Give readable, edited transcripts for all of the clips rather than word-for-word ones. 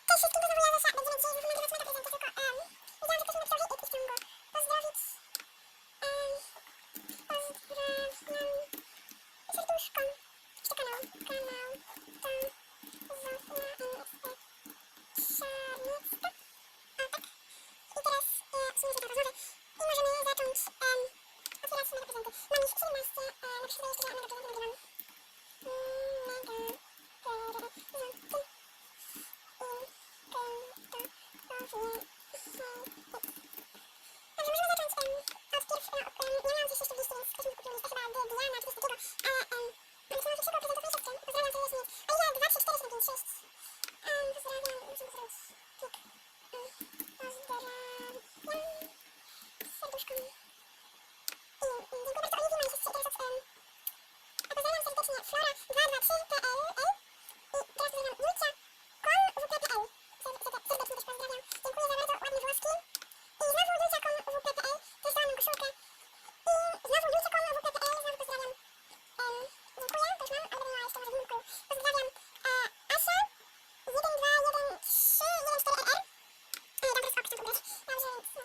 Cześć wszystkim, to znowu ja, Zosia. Będziemy dzisiaj nagrywać mega prezenty, tylko widziałam, że ktoś mi napisał hejt i chciałam go pozdrowić. Pozdrawiam serduszko. Jeszcze kanał to Zofia NSP Czarniecka. O tak. I teraz w sumie czeka rozmowy i możemy zacząć otwierać mega prezenty. Mam już 17, napiszę sobie jeszcze, że mega prezenty nagrywam. Dobrze, możemy zacząć od pierwszego, nie miałam coś jeszcze w liście, więc ktoś mi kupił listę, chyba Diana czy coś takiego, ale mam co pierwszego prezentu siostrę, pozdrawiam, to jest nic. A ja, 2, 3, 4, 7, 5, 6. Pozdrawiam, musimy zrobić klik. Pozdrawiam, serduszko. I dziękuję bardzo Oliwii, mam siostrze, teraz a pozdrawiam serdecznie Flora223.pl. I teraz pozdrawiam Julcia KON.WP.pl. Serdecznie też pozdrawiam. Dziękuję za bardzo ładne włoski. I znowu Julcia KON.WP.pl. Też dałam koszulkę. I znowu Julcia KON.WP.pl. Znowu pozdrawiam. Dziękuję, to już mam, ale będę miała jeszcze może w innym pokoju. Pozdrawiam Asia 1213141. Tam teraz opisam pobrać. Dobrze, więc no.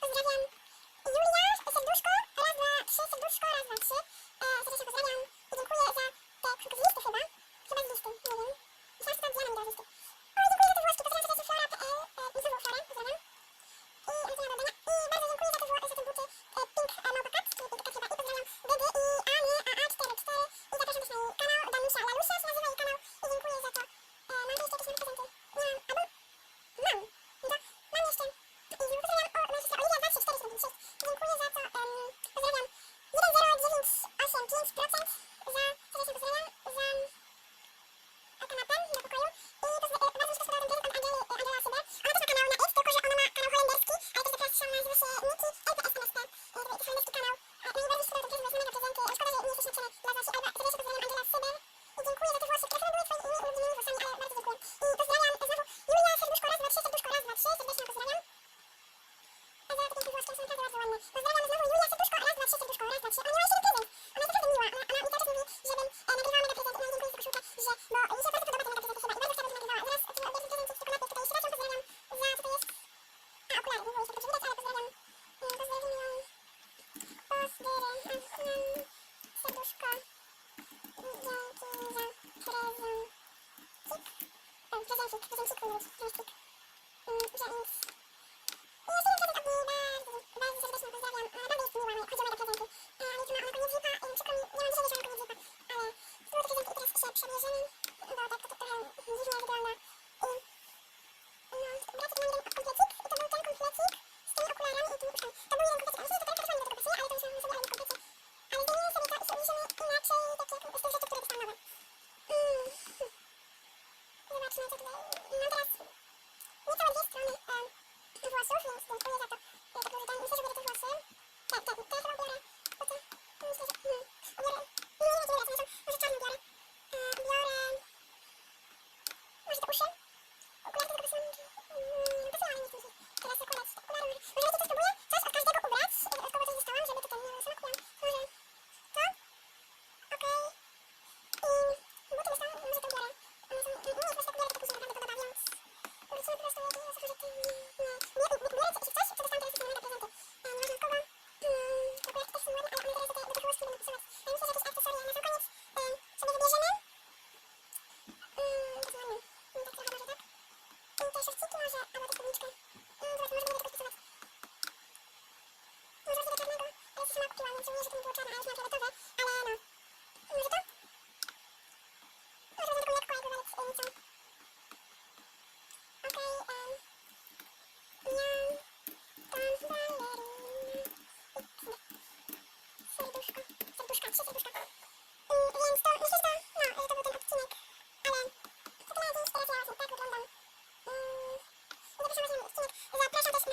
Pozdrawiam Julia, serduszko, raz, dwa, trzy, serduszko, raz, dwa, trzy. Serdecznie pozdrawiam i dziękuję za te koszulki z listy chyba. Chyba z listy, nie wiem. Myślałam, że to Diana mi dała z listy. O, dziękuję za te włoski, pozdrawiam serdecznie Flora.pl. I znowu Florę, pozdrawiam. I Antonia Baldania. I bardzo dziękuję za te buty Pink Małpa Cat, czyli Pink Cat chyba. I pozdrawiam Dydy i Anię AA44. I zapraszam też na jej kanał, Danusia Lalusia się nazywa jej kanał. I dziękuję za to. Mam tu jeszcze jakieś nowe prezenty. Nie mam, albo mam. No to mam jeszcze. I pozdrawiam moją siostrę Oliwia 23476. Dziękuję za to. Pozdrawiam 1098.5%. Serdecznie pozdrawiam za kanapę do pokoju. I bardzo mi się podoba ten prezent od Angela Syber. Ona też ma kanał na X, tylko że ona ma kanał holenderski, ale też zapraszam, nazywa się Niki LPS MSP. To jest holenderski kanał. No i bardzo mi się podoba ten prezent, bo jest mega prezenty. Szkoda, że nie jesteś napisane dla Zosi, ale serdecznie pozdrawiam Angela Syber. I dziękuję za te włosy, które chyba były twoimi ulubionymi włosami, ale bardzo dziękuję. I pozdrawiam znowu Julia, serduszko, raz, dwa, trzy, serduszko, raz, dwa, trzy. Serdecznie pozdrawiam. A za te piękne włoski, są naprawdę bardzo ładne. Pozdrawiam znowu Julia, serduszko, raz, dwa, trzy, serduszko, raz, dwa, trzy. Ona miała jeszcze jeden prezent. Ona jest naprawdę miła. Ona mi cały czas mówi, żebym nagrywała mega prezenty. No i dziękuję za koszulkę, że, bo mi się bardzo podoba te mega prezenty chyba. I bardzo chciałabym, żebym nagrywała. Zaraz oczywiście odbieram prezencik, tylko najpierw tutaj jeszcze raz ją pozdrawiam za, co to jest? A, okulary, nie było jeszcze dobrze widać, ale pozdrawiam. Pozdrawiam ją. Serduszko. Dzięki za prezencik. Prezencik mój drogi, prezencik. Że nic. I jeszcze jeden prezent od niej, bardzo serdecznie pozdrawiam. Ona naprawdę jest miła, chodzi o mega prezenty. Ale tu ma ona koniec zipa i przykro mi, nie mam nadzieję, że ona koniec zipa. Ale to były te prezenty i teraz się przebierzemy, bo tak to trochę dziwnie wygląda. I no, bracik ma jeden komplecik i to był ten komplecik z tymi okularami i tymi uszami. To był jeden komplecik, a myślę, że to teraz też fajnie do tego pasuje, ale to myślałam sobie o innym komplecie. Ale zdejmijmy sobie to i sobie ułożymy inaczej takie z tych rzeczy, które dostałam nowe. Zobaczmy, co tutaj. Mam teraz niecałe 2 strony włosów, więc dziękuję za to. Ja tak użytam. Myślę, że biorę te włosy. To ja chyba biorę. Myślę, że... Biorę... Nie, może czarno biorę. Biorę... Może te uszy? Okulary tylko pasują. Nie pasują, ale nie chcę mi się teraz zakładać okulary. Może wiecie, co spróbuję? Coś od każdego ubrać. Od kogo coś dostałam, żeby tutaj nie sama kupiłam. Może to? Okej. I buty dostałam, może to biorę. One są... Nie, po prostu tak biorę, to później naprawdę podoba, więc... Wrócimy po prostu jakieś zachorzeki. Biorę coś, co dostałam teraz takie mega prezenty. Nieważne od kogo. Okulary też są ładne, ale one teraz do tych włosów będą pasować. Ja myślę, że jakieś akcesoria na sam koniec sobie wybierzemy. Bardzo ładne. Tak trochę może tak. I te szorciki może, albo też spódniczkę. Zobaczmy, może będzie jakoś pasować. Może właśnie do czarnego, ale się sama kupiłam, więc żałuję, że to nie było czarne, a już mam fioletowe. Ale no. Może to? Może będzie taką lekką jakby walec nicą. Okej, tam balerina. Serduszko. Serduszka, 3 serduszka. Więc to, myślę, że to, to był ten odcinek. Ale co to ma dziś? Teraz ja właśnie tak wyglądam. Zapraszam was na mój odcinek. Zapraszam też